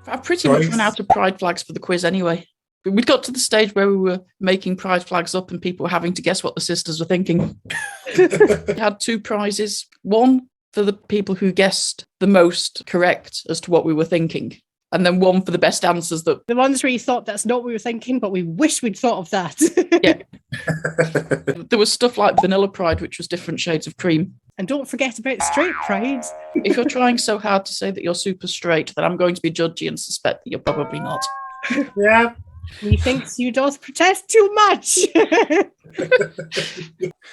I pretty much ran out of pride flags for the quiz anyway. We got to the stage where we were making pride flags up and people were having to guess what the sisters were thinking. We had 2 prizes. One for the people who guessed the most correct as to what we were thinking. And then one for the best answers. The ones where you thought that's not what we were thinking, but we wish we'd thought of that. Yeah. There was stuff like vanilla pride, which was different shades of cream. And don't forget about straight pride. If you're trying so hard to say that you're super straight, then I'm going to be judgy and suspect that you're probably not. Yeah. Methinks you doth protest too much.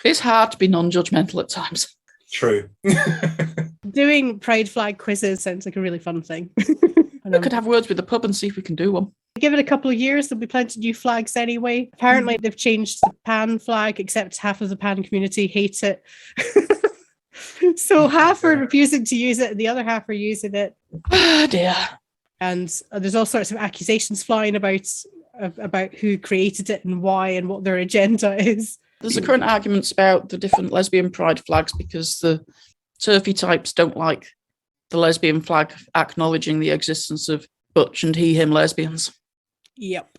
It's hard to be non-judgmental at times. True. Doing pride flag quizzes sounds like a really fun thing. We could have words with the pub and see if we can do one. Give it a couple of years, there'll be plenty of new flags anyway. Apparently they've changed the pan flag, except half of the pan community hate it. So half are refusing to use it and the other half are using it. Oh dear. And there's all sorts of accusations flying about who created it and why and what their agenda is. There's a current arguments about the different lesbian pride flags because the turfy types don't like the lesbian flag acknowledging the existence of butch and he/him lesbians. Yep.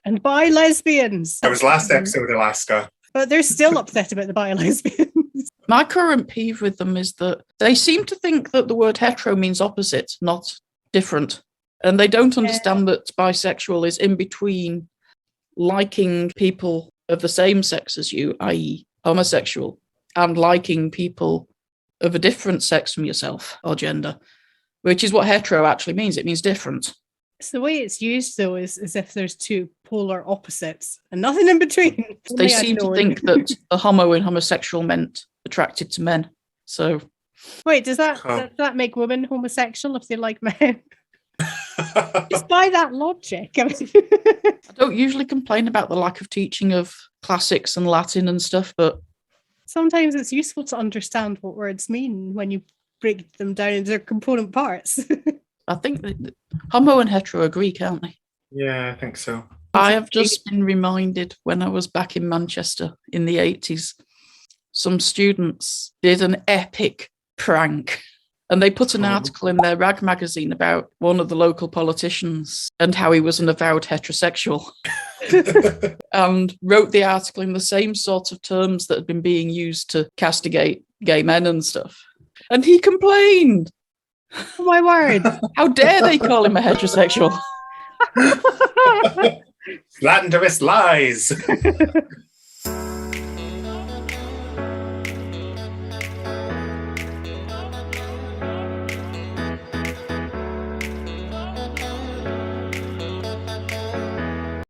And bi-lesbians. That was last episode, Alaska. But they're still upset about the bi-lesbians. My current peeve with them is that they seem to think that the word hetero means opposite, not different. And they don't understand that bisexual is in between liking people of the same sex as you, i.e. homosexual, and liking people of a different sex from yourself or gender, which is what hetero actually means. It means different. So the way it's used, though, is as if there's 2 polar opposites and nothing in between. They seem to think that a homo and homosexual meant attracted to men. So, wait, does that make women homosexual if they like men? Just by that logic. I don't usually complain about the lack of teaching of classics and Latin and stuff, but sometimes it's useful to understand what words mean when you break them down into their component parts. I think that homo and hetero are Greek, aren't they? Yeah, I think so. I have just been reminded when I was back in Manchester in the 80s, some students did an epic prank and they put an article in their rag magazine about one of the local politicians and how he was an avowed heterosexual and wrote the article in the same sort of terms that had been being used to castigate gay men and stuff. And he complained. Oh my word. How dare they call him a heterosexual? Latin to his lies.